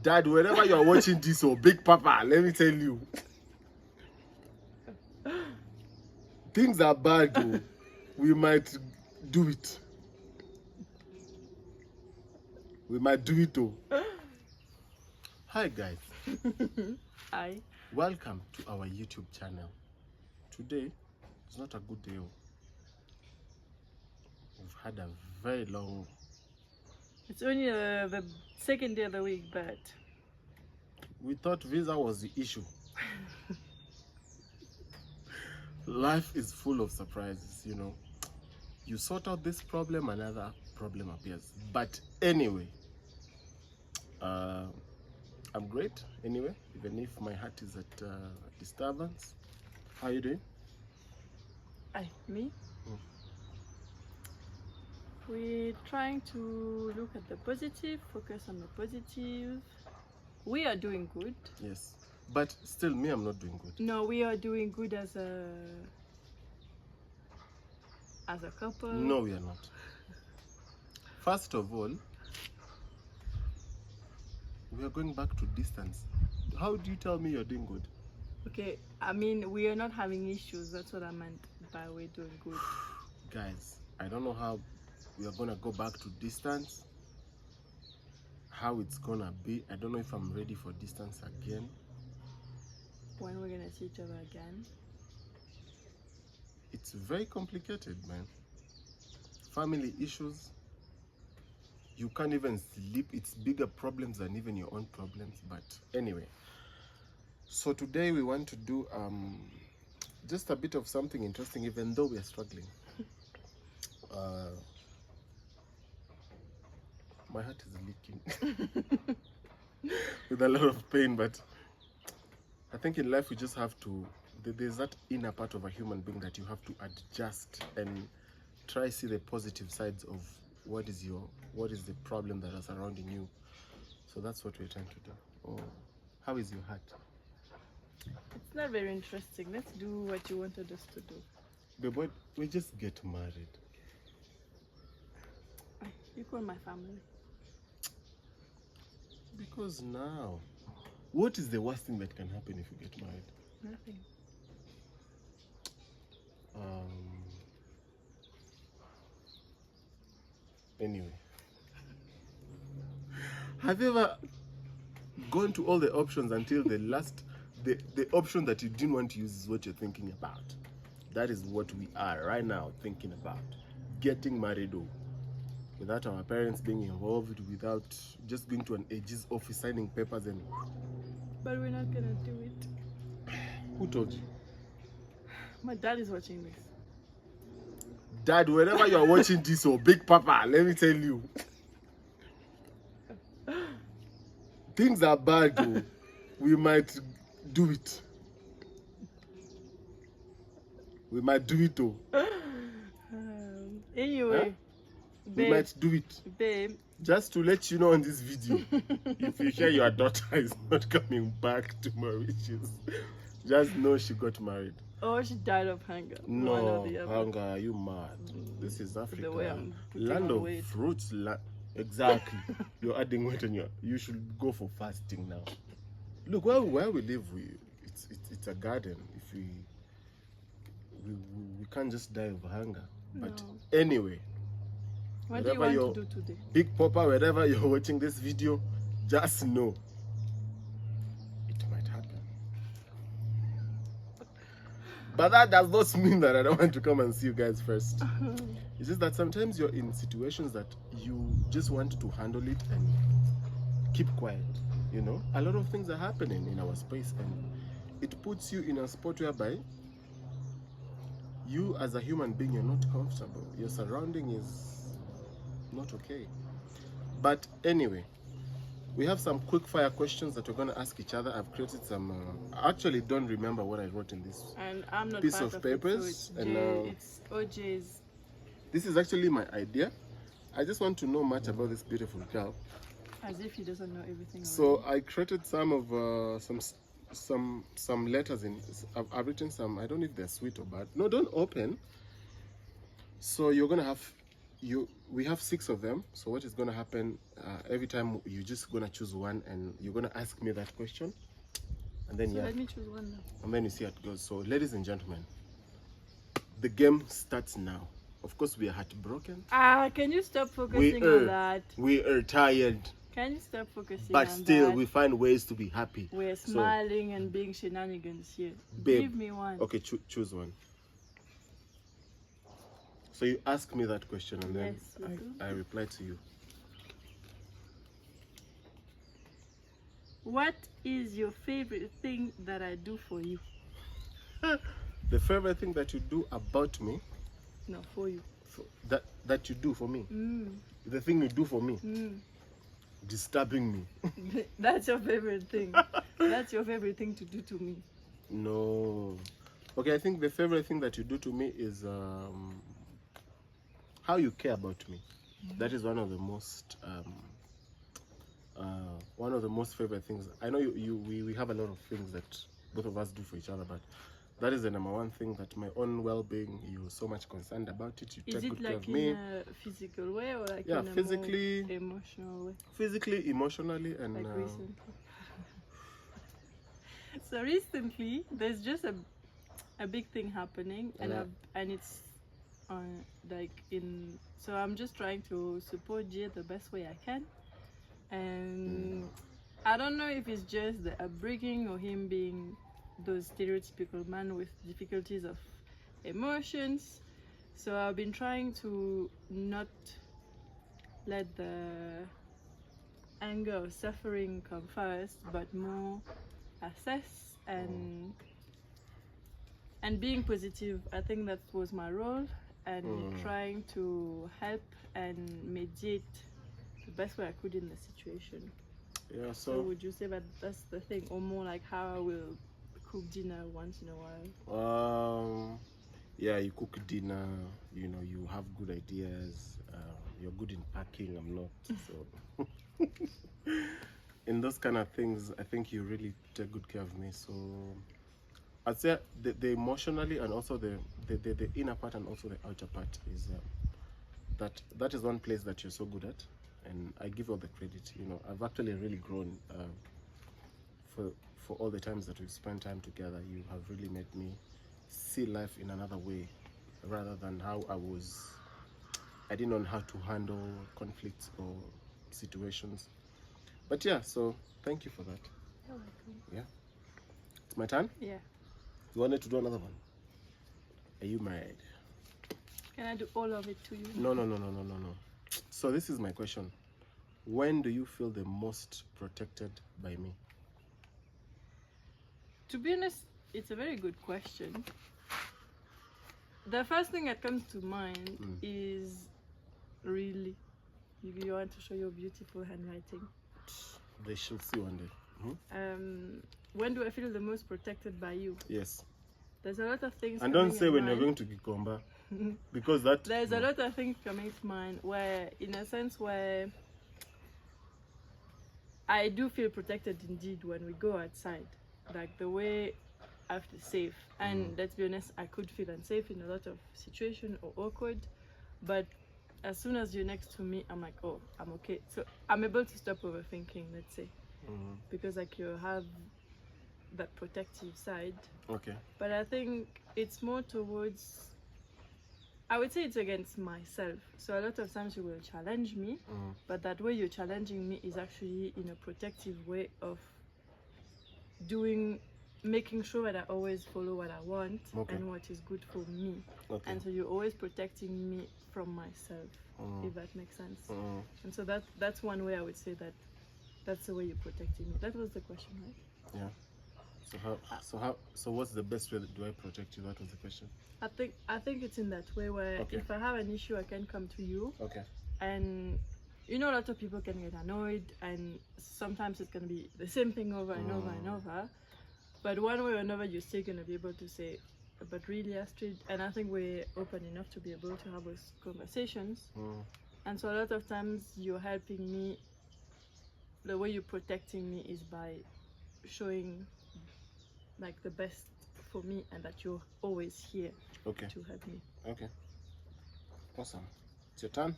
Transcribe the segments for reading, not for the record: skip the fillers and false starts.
Dad, wherever you are watching this, or Big Papa, let me tell you, things are bad though. We might do it. We might do it though. Hi guys. Hi. Welcome to our YouTube channel. Today is not a good day. We've had a very long... It's only the second day of the week, but... We thought visa was the issue. Life is full of surprises, you know. You sort out this problem, another problem appears. But anyway, I'm great anyway, even if my heart is at disturbance. How are you doing? Me? We're trying to look at the positive, focus on the positive. We are doing good. Yes, but still me, I'm not doing good. No, we are doing good as a couple. No, we are not. First of all, we are going back to distance. How do you tell me you're doing good? Okay, I mean, we are not having issues. That's what I meant by we're doing good. Guys, I don't know how we are gonna go back to distance, how it's gonna be. I don't know if I'm ready for distance again. When we're gonna see each other again. It's very complicated, man. Family issues. You can't even sleep. It's bigger problems than even your own problems. But anyway, so today we want to do just a bit of something interesting, even though we are struggling. My heart is leaking with a lot of pain, but I think in life we just have to, there's that inner part of a human being that you have to adjust and try see the positive sides of what is the problem that is surrounding you. So that's what we're trying to do. Oh, how is your heart? It's not very interesting. Let's do what you wanted us to do. Babe, we just get married. You call my family. Because now, what is the worst thing that can happen if you get married? Nothing. Anyway, have you ever gone to all the options until the last, the option that you didn't want to use is what you're thinking about? That is what we are right now thinking about. Getting married, without our parents being involved, without just going to an AG's office, signing papers and... But we're not gonna do it. Who told you? My dad is watching this. Dad, wherever you are watching this, or Big Papa, let me tell you, things are bad though. We might do it. We might do it though. Anyway, we might do it. Babe. Just to let you know on this video, if you hear your daughter is not coming back to Mauritius, just know she got married. Or she died of hunger. No, hunger, are you mad? This is Africa. Land of fruits. Exactly. You're adding weight and you should go for fasting now. Look, where we live, it's a garden. If we can't just die of hunger. No. But anyway, what do you want to do today? Big Papa, wherever you're watching this video, just know it might happen. But that does not mean that I don't want to come and see you guys first. It's just that sometimes you're in situations that you just want to handle it and keep quiet. You know, a lot of things are happening in our space, and it puts you in a spot whereby you as a human being, you're not comfortable. Your surrounding is not okay. But anyway, we have some quick fire questions that we're going to ask each other. I've created some, I actually don't remember what I wrote in this and I'm not piece of papers. It's OJ's. This is actually my idea. I just want to know much about this beautiful girl. As if he doesn't know everything. So I created some of some letters in. I've written some. I don't know if they're sweet or bad. No, don't open. So you're gonna have we have 6 of them. So what is going to happen, every time you're just going to choose one and you're going to ask me that question. And then, So yeah, let me choose one now. and then you see how it goes. So, ladies and gentlemen, the game starts now. Of course, we are heartbroken. Can you stop focusing on that? We are tired. Can you stop focusing But on still, that? we find ways to be happy. We're So, smiling and being shenanigans here. babe, Give me one. okay, choose one. So you ask me that question and then Yes, we do. I reply to you. What is your favorite thing that I do for you? The favorite thing that you do about me, No, for you. that you do for me, Mm, the thing you do for me, mm. disturbing me. That's your favorite thing. That's your favorite thing to do to me. No. Okay, I think the favorite thing that you do to me is how you care about me. That is one of the most favorite things. I know we have a lot of things that both of us do for each other, but that is the number one thing, that my own well-being, you're so much concerned about it. You Is take it good care like of me. in a physical way or like Yeah, in a physically- more emotional way? Physically, emotionally, and Like recently. So recently, there's just a big thing happening, and Yeah. and it's on like in. So I'm just trying to support Jay the best way I can, and I don't know if it's just the upbringing or him being those stereotypical man with difficulties of emotions. So I've been trying to not let the anger or suffering come first, but more assess and being positive. I think that was my role, and trying to help and mediate the best way I could in the situation. yeah. So So would you say that that's the thing, or more like how I will cook dinner once in a while? yeah, you cook dinner. You know, you have good ideas. You're good in packing. I'm not. So in those kind of things, I think you really take good care of me. So I'd say the emotionally and also the inner part and also the outer part is that is one place that you're so good at, and I give you all the credit. You know, I've actually really grown for all the times that we've spent time together. You have really made me see life in another way, rather than how I didn't know how to handle conflicts or situations. But yeah, so thank you for that. You're welcome. Yeah, it's my turn. Yeah. You wanted to do another one? Are you married? Can I do all of it to you? No. So this is my question. When do you feel the most protected by me? To be honest, it's a very good question. The first thing that comes to mind is really, you want to show your beautiful handwriting. They shall see one day. When do I feel the most protected by you? Yes. There's a lot of things. And don't coming say in when you're mind. going to Gikomba, because that. There's a lot of things coming to mind where, in a sense, where I do feel protected indeed when we go outside. Like the way I feel safe. And let's be honest, I could feel unsafe in a lot of situations or awkward. But as soon as you're next to me, I'm like, oh, I'm okay. So I'm able to stop overthinking, let's say. Because like you have that protective side. Okay. But I think it's more towards, I would say it's against myself. So a lot of times you will challenge me, but that way you're challenging me is actually in a protective way of making sure that I always follow what I want and what is good for me. Okay. And so you're always protecting me from myself, if that makes sense. And so that's one way I would say that that's the way you're protecting me. That was the question, right? Yeah. So what's the best way that do I protect you? That was the question. I think it's in that way where if I have an issue, I can come to you. Okay. And you know, a lot of people can get annoyed, and sometimes it's gonna be the same thing over and over and over. But one way or another, you're still gonna be able to say, but really, Astrid, and I think we're open enough to be able to have those conversations. And so a lot of times you're helping me. The way you're protecting me is by showing like the best for me, and that you're always here to help me. Okay. Awesome. It's your turn.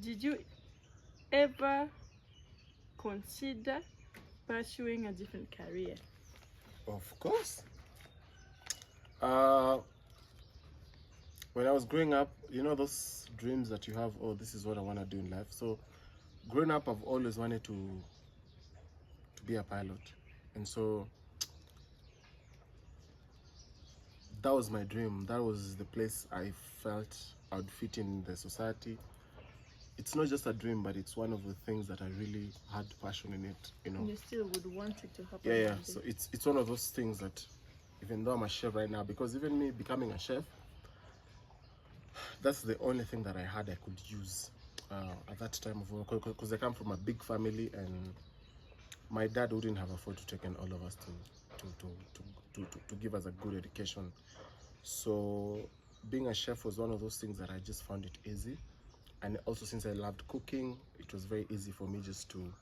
did you ever consider pursuing a different career? Of course. When I was growing up, you know those dreams that you have, oh, this is what I want to do in life. So growing up, I've always wanted to be a pilot. And so that was my dream. That was the place I felt I would fit in the society. It's not just a dream, but it's one of the things that I really had passion in it, you know. You still would want it to happen. Yeah. one day. So it's one of those things that, even though I'm a chef right now, because even me becoming a chef, that's the only thing that I had I could use at that time of work, because I come from a big family and my dad wouldn't have afforded to take in all of us to give us a good education. So being a chef was one of those things that I just found it easy. And also, since I loved cooking, it was very easy for me just to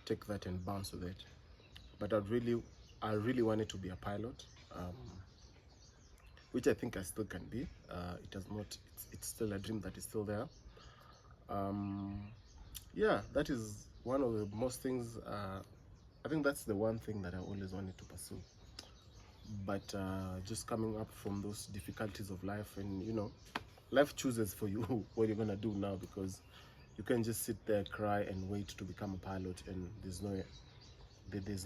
take that and bounce with it. But I really wanted to be a pilot, which I think I still can be. It has not. It's still a dream that is still there. Yeah, that is one of the most things. I think that's the one thing that I always wanted to pursue. But just coming up from those difficulties of life, and you know, life chooses for you what you're gonna do now, because you can't just sit there, cry, and wait to become a pilot, and there's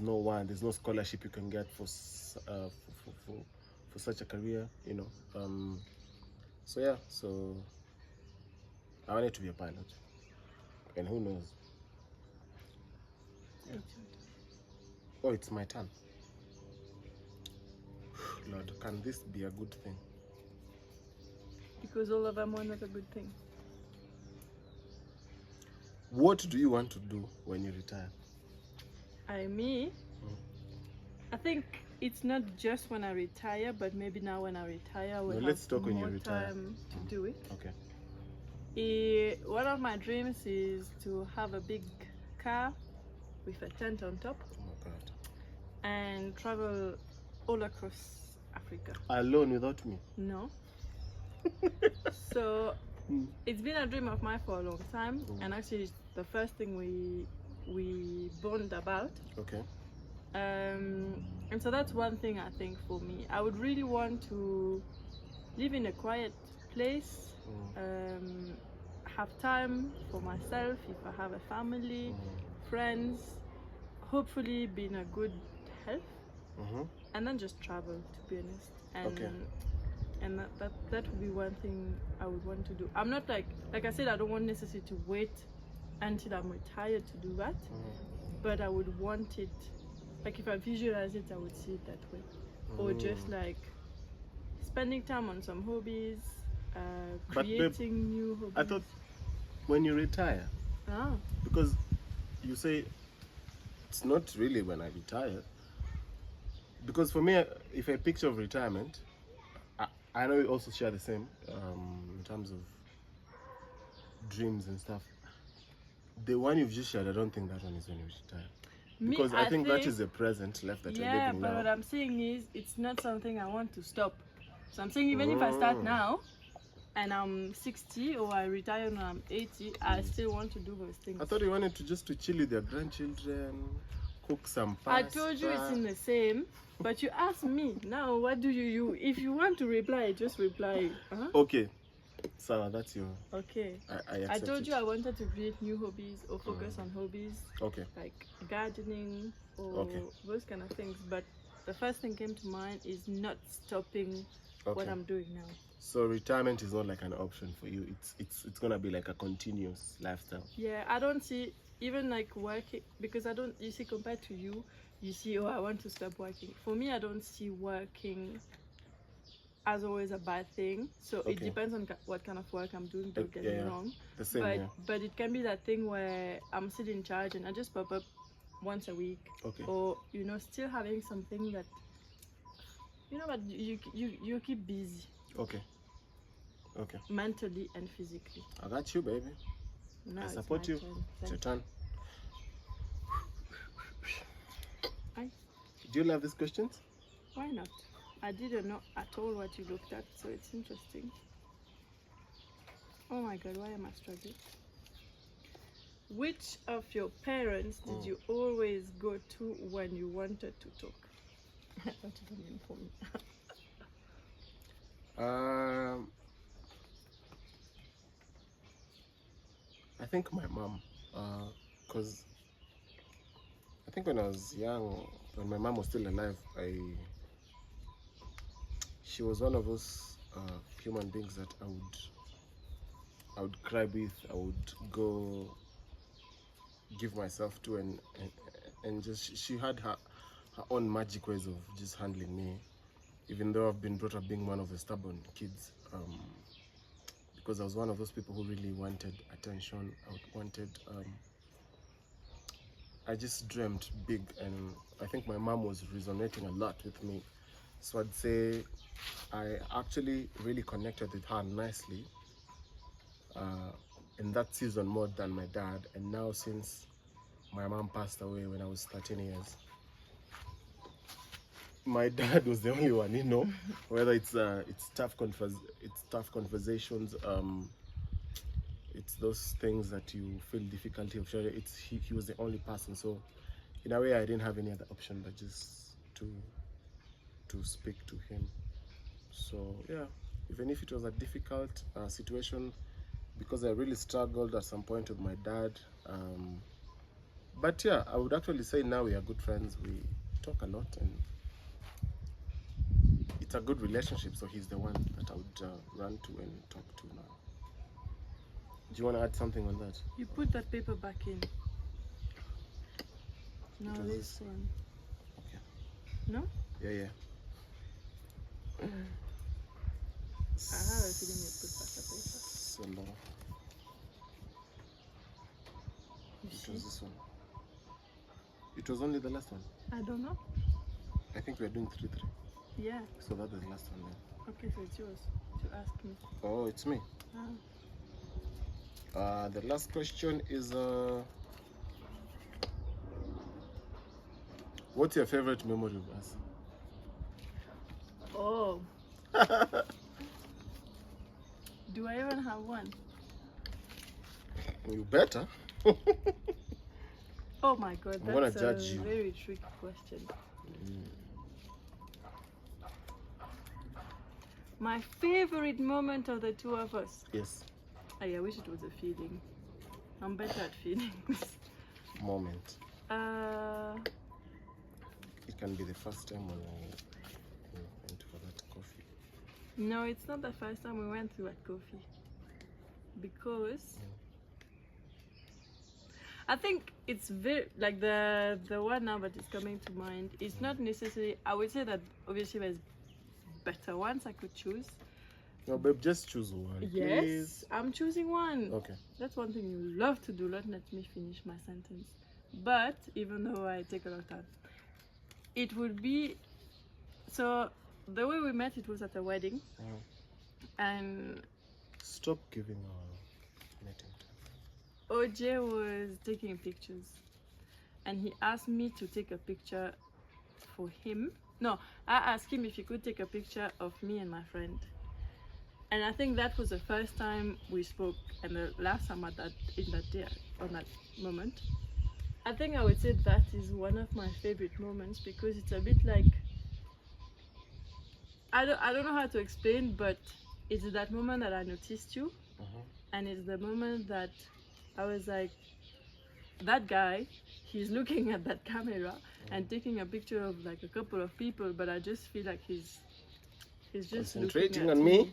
no scholarship you can get for such a career, you know. So yeah, so I wanted to be a pilot, and who knows? Yeah. Oh, it's my turn. Lord, can this be a good thing? Because all of them are not a good thing. What do you want to do when you retire? I think it's not just when I retire, but maybe now when I retire, I will have let's talk when you more retire. time to do it. Okay. One of my dreams is to have a big car with a tent on top Oh my God. and travel all across Africa. Alone without me? No. So it's been a dream of mine for a long time, and actually it's the first thing we bond about. Okay. And so that's one thing I think for me. I would really want to live in a quiet place, have time for myself if I have a family, friends, hopefully be in a good health, and then just travel, to be honest. And that would be one thing I would want to do. I'm not like I said, I don't want necessarily to wait until I'm retired to do that, but I would want it, like if I visualize it, I would see it that way. Or just like spending time on some hobbies, creating new hobbies. I thought when you retire, because you say it's not really when I retire, because for me, if I picture of retirement, I know you also share the same in terms of dreams and stuff. The one you've just shared, I don't think that one is when you retire. Because I think that is the present life that you're living now. Yeah, but what I'm saying is, it's not something I want to stop. So I'm saying even if I start now, and I'm 60 or I retire when I'm 80, I still want to do those things. I thought you wanted to chill with your grandchildren, cook some pasta. I told you it's in the same, but you asked me. Now what do you if you want to reply, just reply. Okay. Sarah, that's your... Okay. I told you I wanted to create new hobbies or focus on hobbies. Okay. Like gardening or those kind of things. But the first thing came to mind is not stopping what I'm doing now. So retirement is not like an option for you. It's gonna be like a continuous lifestyle. Yeah, I don't see even like working, because I don't. You see, compared to you, you see, oh, I want to stop working. For me, I don't see working as always a bad thing. So it depends on what kind of work I'm doing. Don't get me wrong. The same, but it can be that thing where I'm still in charge and I just pop up once a week. Or still having something that but you keep busy. Okay. Mentally and physically. I got you, baby. Now I support you. It's your turn. Do you love these questions? Why not? I didn't know at all what you looked at, so it's interesting. Oh my God, why am I struggling? Which of your parents did you always go to when you wanted to talk? What does that mean for me? I think my mom, because I think when I was young, when my mom was still alive, she was one of those human beings that I would cry with. I would go give myself to, and just she had her own magic ways of just handling me. Even though I've been brought up being one of the stubborn kids, because I was one of those people who really wanted attention. I just dreamt big, and I think my mom was resonating a lot with me. So I'd say I actually really connected with her nicely in that season more than my dad. And now since my mom passed away when I was 13 years, my dad was the only one, whether it's tough conversations, it's those things that you feel difficulty of sharing. He was the only person. So in a way, I didn't have any other option but just to speak to him. So yeah, even if it was a difficult situation, because I really struggled at some point with my dad. But yeah, I would actually say now we are good friends. We talk a lot, and it's a good relationship. So he's the one that I would run to and talk to now. Do you want to add something on that? You put that paper back in. No, this one. Okay. No? Yeah. I have a feeling you put back the paper. So no. It was this one. It was only the last one. I don't know. I think we are doing 3-3. Yeah. So that is the last one then. Okay, so it's yours to ask me. Oh, it's me. The last question is what's your favorite memory of us? Oh. Do I even have one? You better. Oh my god, I'm gonna that's judge a you. very tricky question. My favorite moment of the two of us. Yes. I wish it was a feeling. I'm better at feelings. Moment. Uh, It can be the first time when we went for that coffee. no, it's not the first time we went through at coffee. Because I think it's very like the one now that is coming to mind. It's not necessarily. I would say that obviously there's better ones I could choose. No, babe, just choose one. Yes, Please. I'm choosing one. Okay. That's one thing you love to do. Don't let me finish my sentence. But even though I take a lot of time, it would be. So the way we met, it was at a wedding, and Stop giving our meeting time. OJ was taking pictures, and he asked me to take a picture for him. No, I asked him if he could take a picture of me and my friend. And I think that was the first time we spoke, and the last time on that moment. I think I would say that is one of my favorite moments because it's a bit like I don't know how to explain, but it's that moment that I noticed you, and it's the moment that I was like, that guy, he's looking at that camera and taking a picture of like a couple of people, but I just feel like he's just Concentrating looking at on me.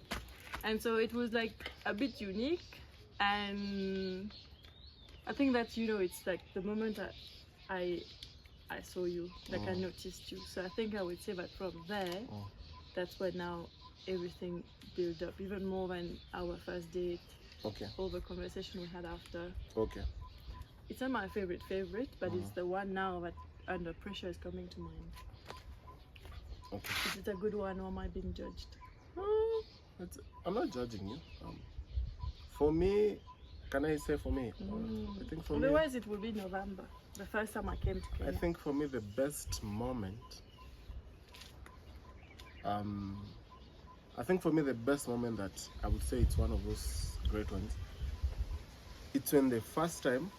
And so it was like a bit unique, and I think that it's like the moment that I saw you, like I noticed you. So I think I would say that from there, that's where now everything built up, even more than our first date. Okay. All the conversation we had after. Okay. It's not my favorite, but it's the one now that under pressure is coming to mind. Okay. Is it a good one, or am I being judged? I'm not judging you. For me, can I say for me? I think for Otherwise, it will be November, the first time I came to Kenya. I think for me the best moment. I think for me the best moment that I would say it's one of those great ones. It's when the first time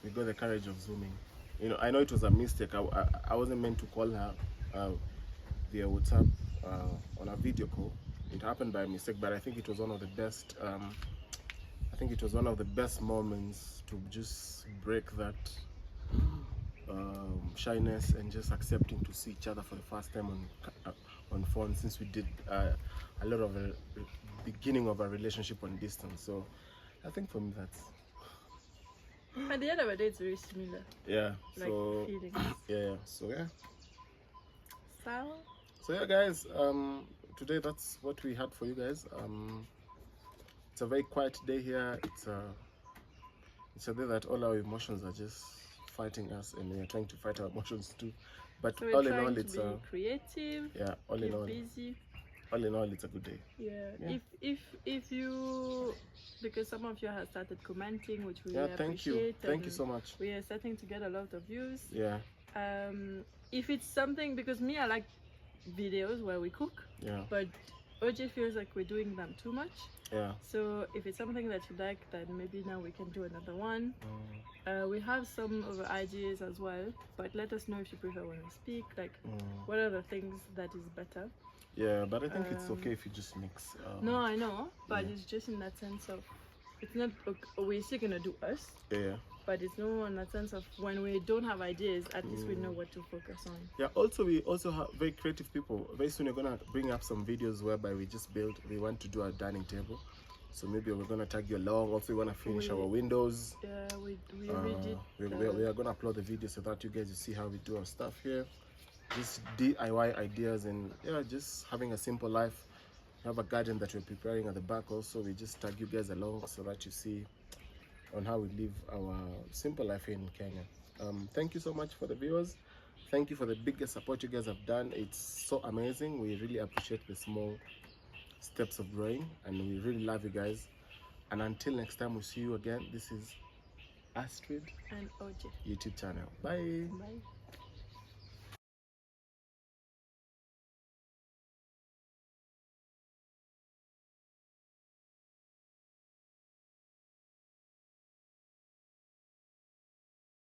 we got the courage of zooming. You know, I know it was a mistake. I wasn't meant to call her via WhatsApp on a video call. It happened by mistake, but I think it was one of the best. I think it was one of the best moments to just break that shyness and just accepting to see each other for the first time on phone, since we did a lot of a beginning of a relationship on distance. So I think for me that's At the end of the day, it's very similar. yeah. Like So feelings. yeah. So yeah. So So yeah, guys. Today that's what we had for you guys. It's a very quiet day here. It's a day that all our emotions are just fighting us, and we are trying to fight our emotions too. But we're all in trying all, to it's be creative, yeah. All in keep all, busy. it's a good day. Yeah. Yeah. If you, because some of you have started commenting, which we Yeah, thank you. appreciate. Thank you and so much. We are starting to get a lot of views. Yeah, If it's something, because me, I like videos where we cook, yeah, but OJ feels like we're doing them too much. yeah. So if it's something that you like, then maybe now we can do another one. Mm, We have some other ideas as well, but let us know if you prefer when we speak. Like, mm. what are the things that is better? Yeah, but I think it's okay if you just mix. No, I know, but yeah. it's just in that sense of, it's not, we're still gonna do us, Yeah. but it's no in that sense of when we don't have ideas, at least we know what to focus on. Yeah. Also, we also have very creative people. Very soon, we're gonna bring up some videos whereby we just build. We want to do a dining table, so maybe we're gonna tag you along. Also, we wanna finish our windows. Yeah, we redid. We are gonna upload the video so that you guys see how we do our stuff here. Just DIY ideas, and yeah, just having a simple life. We have a garden that we're preparing at the back. Also, we just tag you guys along so that you see on how we live our simple life here in Kenya. Thank you so much for the viewers. Thank you for the biggest support you guys have done. It's so amazing. We really appreciate the small steps of growing, and we really love you guys. And until next time we see you again, this is Astrid And OJ. YouTube channel. Bye. Bye.